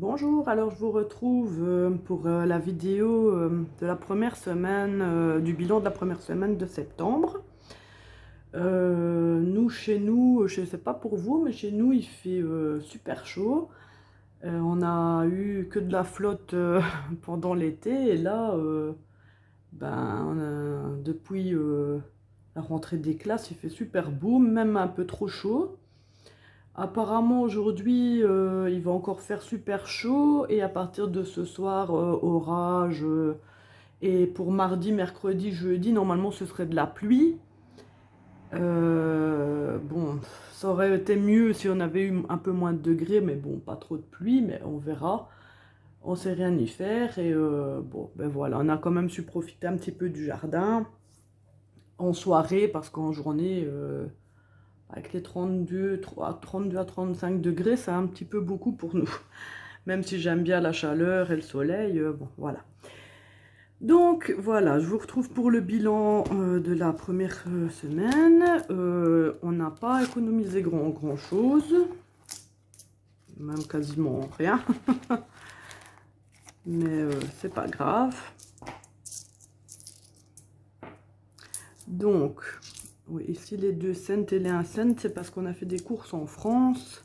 Bonjour, alors je vous retrouve pour la vidéo de la première semaine, du bilan de la première semaine de septembre. Chez nous, je ne sais pas pour vous, mais chez nous il fait super chaud. On a eu que de la flotte pendant l'été et là, depuis la rentrée des classes, il fait super beau, même un peu trop chaud. Apparemment aujourd'hui il va encore faire super chaud et à partir de ce soir orage et pour mardi, mercredi, jeudi normalement ce serait de la pluie. Bon, ça aurait été mieux si on avait eu un peu moins de degrés, mais bon, pas trop de pluie, mais on verra. On sait rien y faire et bon ben voilà, on a quand même su profiter un petit peu du jardin en soirée parce qu'en journée avec les 32 à 35 degrés, c'est un petit peu beaucoup pour nous. Même si j'aime bien la chaleur et le soleil, bon, voilà. Donc, voilà, je vous retrouve pour le bilan de la première semaine. On n'a pas économisé grand chose, même quasiment rien. Mais c'est pas grave. Donc, oui, ici les 2 cents et les 1 cent, c'est parce qu'on a fait des courses en France.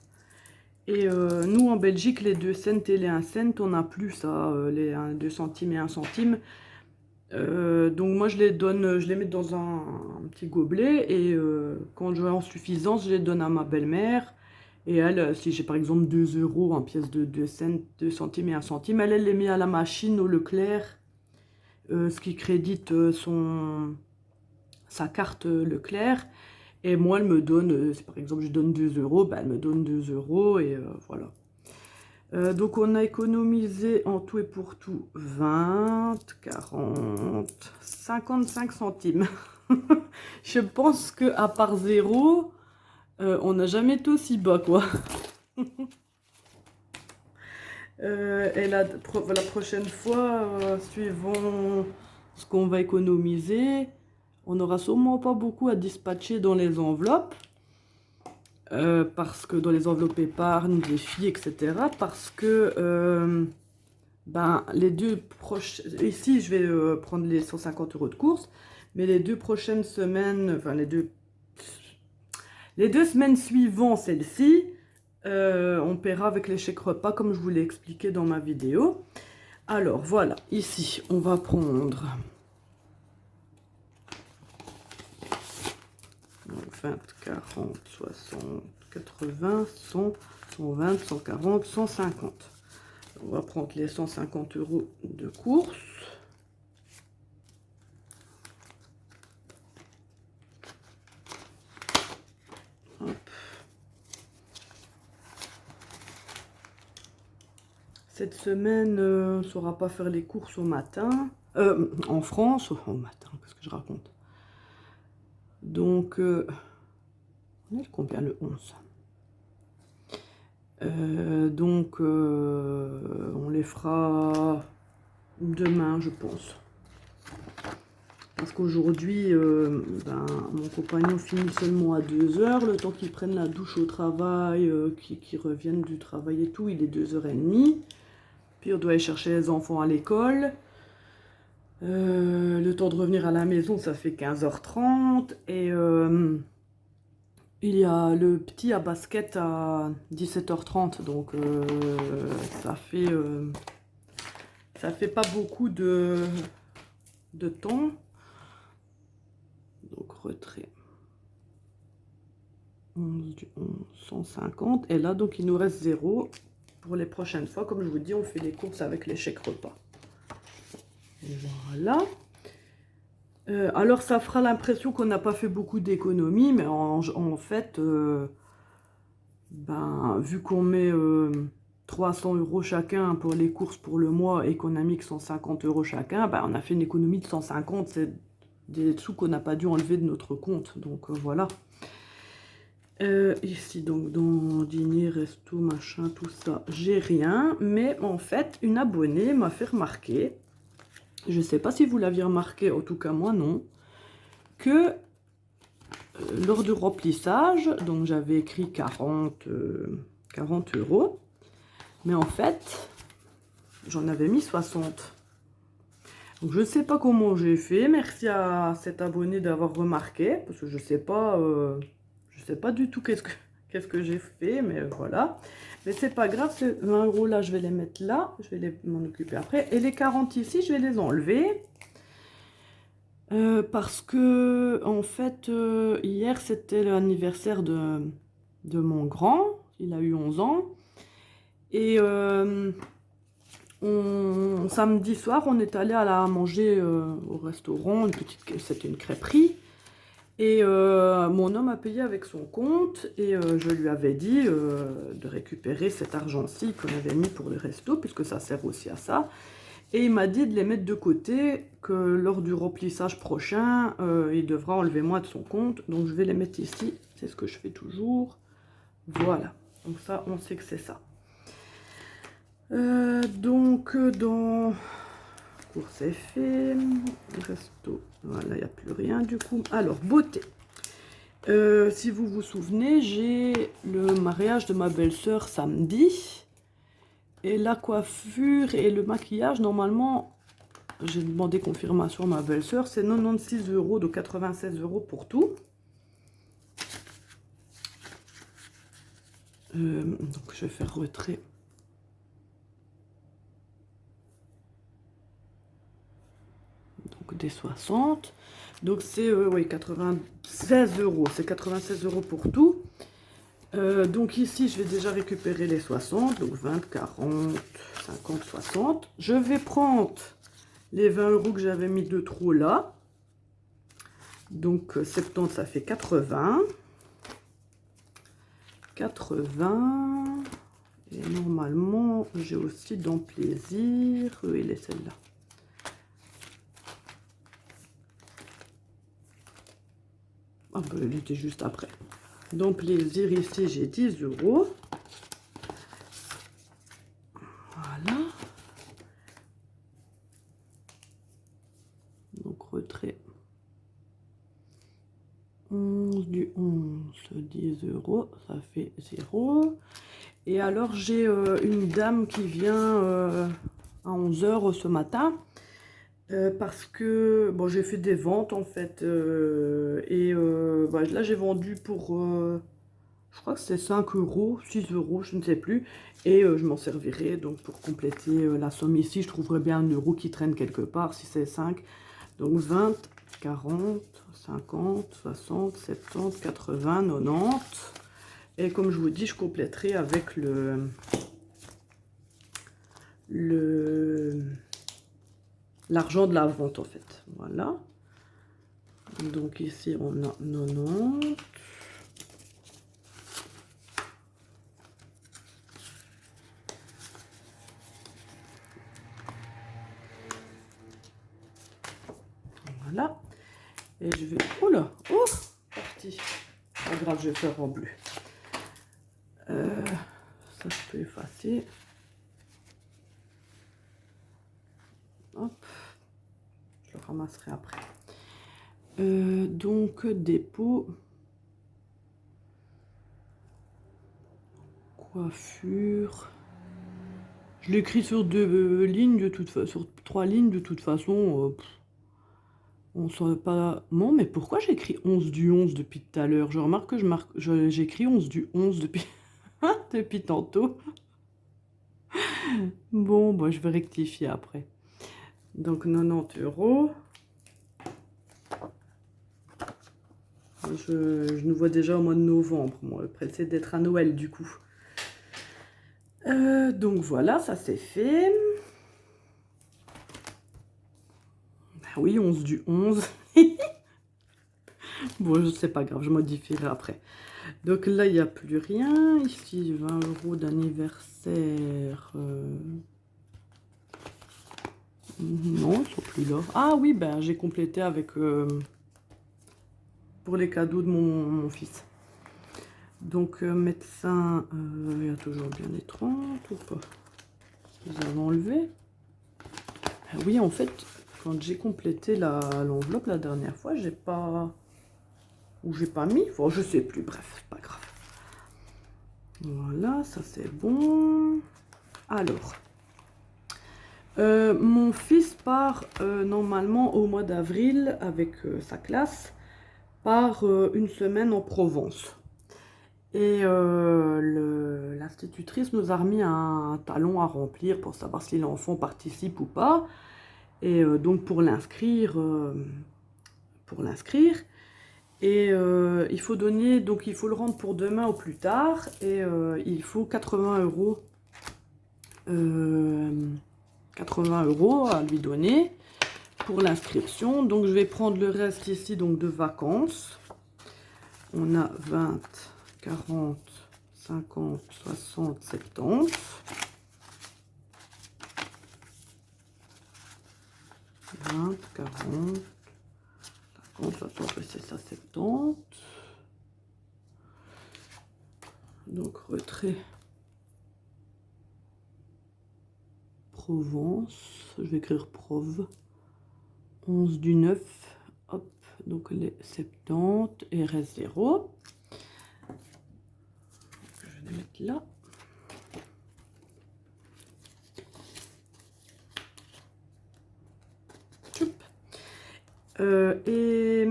Et nous, en Belgique, les 2 cents et les 1 cent, on n'a plus ça, les 2 centimes et 1 centime. Donc moi, je les mets dans un petit gobelet et quand j'ai en suffisance, je les donne à ma belle-mère. Et elle, si j'ai par exemple 2 € en pièces de 2 cents, 2 centimes et 1 centime, elle les met à la machine au Leclerc, ce qui crédite sa carte Leclerc. Et moi, elle me donne, si par exemple je donne 2 €, ben, elle me donne 2 € et voilà. Donc on a économisé en tout et pour tout 20, 40, 55 centimes. Je pense que à part 0, on n'a jamais été aussi bas, quoi. Et la prochaine fois, suivant ce qu'on va économiser, on n'aura sûrement pas beaucoup à dispatcher dans les enveloppes. Parce que dans les enveloppes épargne, des filles, etc. Parce que les deux prochaines... Ici, je vais prendre les 150 € de course, mais les 2 prochaines semaines, enfin les deux semaines suivant celle-ci, on paiera avec les chèques repas, comme je vous l'ai expliqué dans ma vidéo. Alors, voilà, ici, on va prendre... Donc, 20, 40, 60, 80, 100, 120, 140, 150. On va prendre les 150 € de course. Hop. Cette semaine, on ne saura pas faire les courses au matin. En France, au matin, qu'est-ce que je raconte? Donc, on est combien le 11? On les fera demain, je pense. Parce qu'aujourd'hui, mon compagnon finit seulement à 2 h. Le temps qu'il prenne la douche au travail, qu'il revienne du travail et tout, il est 2 h 30. Puis on doit aller chercher les enfants à l'école. Le temps de revenir à la maison, ça fait 15 h 30. Et il y a le petit à basket à 17 h 30. Donc ça fait pas beaucoup de temps. Donc retrait 11 du 11, 150. Et là, donc il nous reste 0 pour les prochaines fois. Comme je vous dis, on fait les courses avec les chèques repas. Voilà. Alors ça fera l'impression qu'on n'a pas fait beaucoup d'économies, mais en fait, vu qu'on met 300 € chacun pour les courses pour le mois et qu'on a mis que 150 € chacun, on a fait une économie de 150. C'est des sous qu'on n'a pas dû enlever de notre compte, donc voilà. Ici, donc, dans dîner, resto, machin, tout ça, j'ai rien. Mais en fait, une abonnée m'a fait remarquer, je ne sais pas si vous l'aviez remarqué, en tout cas moi non, que lors du remplissage, donc j'avais écrit 40 €, Mais en fait, j'en avais mis 60. Donc je ne sais pas comment j'ai fait. Merci à cet abonné d'avoir remarqué. Parce que je sais pas du tout qu'est-ce que j'ai fait. Mais voilà. Mais c'est pas grave. Ces 20 € là, je vais les mettre là. Je vais m'en occuper après. Et les 40 ici, je vais les enlever. Parce que, en fait, hier, c'était l'anniversaire de mon grand. Il a eu 11 ans. Et samedi soir, on est allé à manger au restaurant. C'était une crêperie. Et mon homme a payé avec son compte. Et je lui avais dit de récupérer cet argent-ci qu'on avait mis pour le resto, puisque ça sert aussi à ça. Et il m'a dit de les mettre de côté, que lors du remplissage prochain, il devra enlever moins de son compte. Donc je vais les mettre ici, c'est ce que je fais toujours. Voilà, donc ça, on sait que c'est ça. Donc dans course est fait, resto, voilà, il n'y a plus rien du coup. Alors, beauté. Si vous vous souvenez, j'ai le mariage de ma belle-sœur samedi. Et la coiffure et le maquillage, normalement, j'ai demandé confirmation à ma belle-sœur, c'est 96 €, de 96 € pour tout. Donc je vais faire retrait. Donc des 60. Donc c'est oui, 96 €. C'est 96 € pour tout. Donc ici, je vais déjà récupérer les 60. Donc 20, 40, 50, 60. Je vais prendre les 20 € que j'avais mis de trop là. Donc 70, ça fait 80. 80. Et normalement, j'ai aussi dans plaisir. Il est celle-là. Ah ben, elle était juste après. Dans plaisir, ici, j'ai 10 €. Voilà. Donc retrait. 11 du 11, 10 €, ça fait 0. Et alors j'ai une dame qui vient à 11 h ce matin. Parce que bon, j'ai fait des ventes en fait. Bah, là j'ai vendu pour, je crois que c'est 5 €, 6 €, je ne sais plus. Et je m'en servirai donc pour compléter la somme ici. Je trouverai bien 1 € qui traîne quelque part si c'est 5. Donc 20, 40, 50, 60, 70, 80, 90. Et comme je vous dis, je compléterai avec l'argent de la vente en fait. Voilà. Donc ici on a 90. Voilà. Et je vais... Oh là! Oh! Parti. Pas grave, je vais faire en bleu. Ça, je peux effacer. Hop. Je le ramasserai après. Donc, dépôt. Coiffure. Je l'écris sur 2 lignes, de toute façon. Sur 3 lignes, de toute façon. On ne saurait pas... Non, mais pourquoi j'écris 11 du 11 depuis tout à l'heure? Je remarque que j'écris 11 du 11 depuis, depuis tantôt. Bon, bah, je vais rectifier après. Donc 90 €. Je nous vois déjà au mois de novembre. Moi, pressée d'être à Noël du coup. Donc voilà, ça c'est fait. Ben oui, 11 du 11. Bon, c'est pas grave, je modifierai après. Donc là, il n'y a plus rien. Ici, 20 € d'anniversaire. Non, ils sont plus là. Ah oui, ben j'ai complété avec... pour les cadeaux de mon fils. Donc médecin, il y a toujours bien les 30 ou pas? Vous avez enlevé? Ah oui, en fait, quand j'ai complété l'enveloppe la dernière fois, j'ai pas... Ou j'ai pas mis, enfin, je sais plus, bref, c'est pas grave. Voilà, ça c'est bon. Alors, mon fils part normalement au mois d'avril avec sa classe, part une semaine en Provence. Et l'institutrice nous a remis un talon à remplir pour savoir si l'enfant participe ou pas. Et donc pour l'inscrire, et il faut donner, donc il faut le rendre pour demain au plus tard, et il faut 80 €, 80 € à lui donner pour l'inscription. Donc je vais prendre le reste ici donc de vacances. On a 20, 40, 50, 60, 70. 20, 40, 50, 60, c'est ça, 70. Donc retrait Provence, je vais écrire Prov. 11 du 9, hop, donc les 70 et reste 0. Je vais les mettre là. Et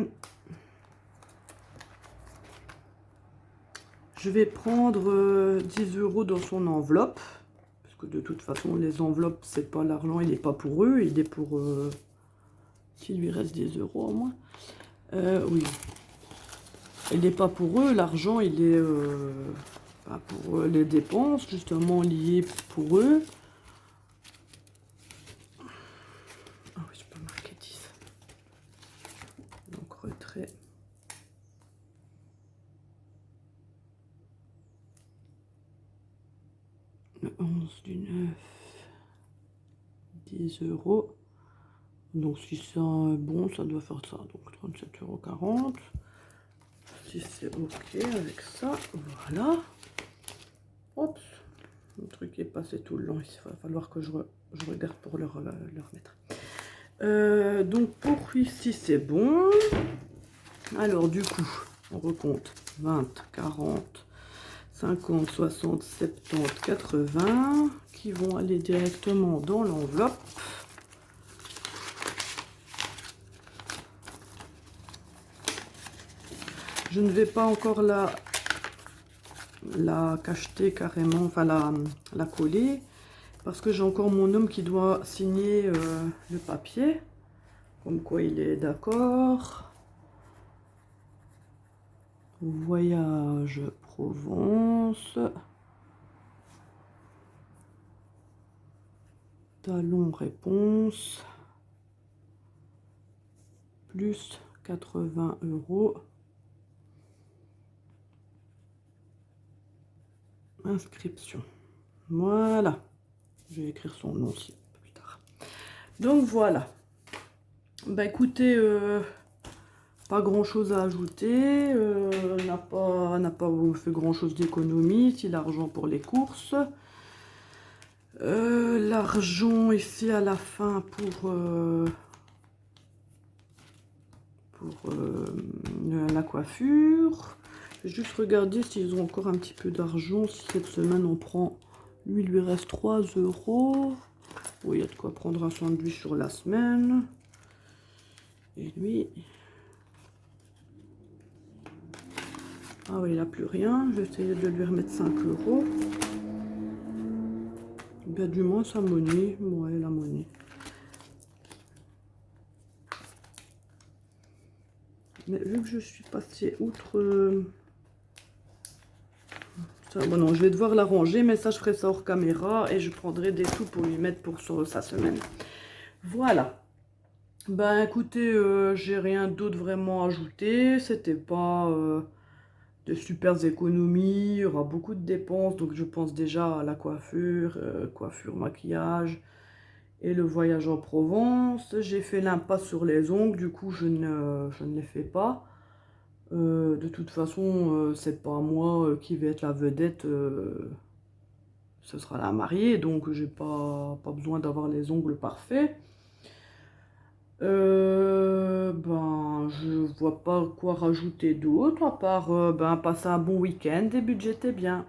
je vais prendre 10 € dans son enveloppe, parce que de toute façon les enveloppes c'est pas l'argent, il n'est pas pour eux, il est pour s'il lui reste 10 € au moins. Oui, il n'est pas pour eux, l'argent il est pour les dépenses justement liées pour eux. Ah oui, je peux marquer 10. Donc retrait. Le 11 du 9, 10 €. Donc si c'est bon, ça doit faire ça. Donc 37,40 €. Si c'est ok avec ça, voilà. Oups, le truc est passé tout le long. Il va falloir que je regarde pour le remettre. Donc pour ici c'est bon. Alors du coup, on recompte 20, 40, 50, 60, 70, 80 qui vont aller directement dans l'enveloppe. Je ne vais pas encore la cacheter carrément, enfin la coller, parce que j'ai encore mon homme qui doit signer le papier, comme quoi il est d'accord. Voyage Provence. Talon réponse. Plus 80 €. Inscription. Voilà. Je vais écrire son nom aussi plus tard. Donc voilà. Bah écoutez, pas grand chose à ajouter. N'a pas fait grand chose d'économie. Ici l'argent pour les courses. L'argent ici à la fin pour la coiffure. Je vais juste regarder s'ils ont encore un petit peu d'argent. Si cette semaine on prend, lui il lui reste 3 €. Oui, il y a de quoi prendre un sandwich sur la semaine. Et lui, ah oui, il n'a plus rien. Je vais essayer de lui remettre 5 €. Il y a du moins sa monnaie. Ouais, la monnaie. Mais vu que je suis passée outre ça, bon non, je vais devoir la ranger, mais ça je ferai ça hors caméra et je prendrai des sous pour lui mettre pour sa semaine. Voilà. Ben écoutez, j'ai rien d'autre vraiment à ajouter. C'était pas de super économies. Il y aura beaucoup de dépenses, donc je pense déjà à la coiffure, maquillage et le voyage en Provence. J'ai fait l'impasse sur les ongles, du coup je ne les fais pas. De toute façon, c'est pas moi qui vais être la vedette, ce sera la mariée, donc j'ai pas besoin d'avoir les ongles parfaits. Ben, je vois pas quoi rajouter d'autre, à part ben, passer un bon week-end et budgéter bien.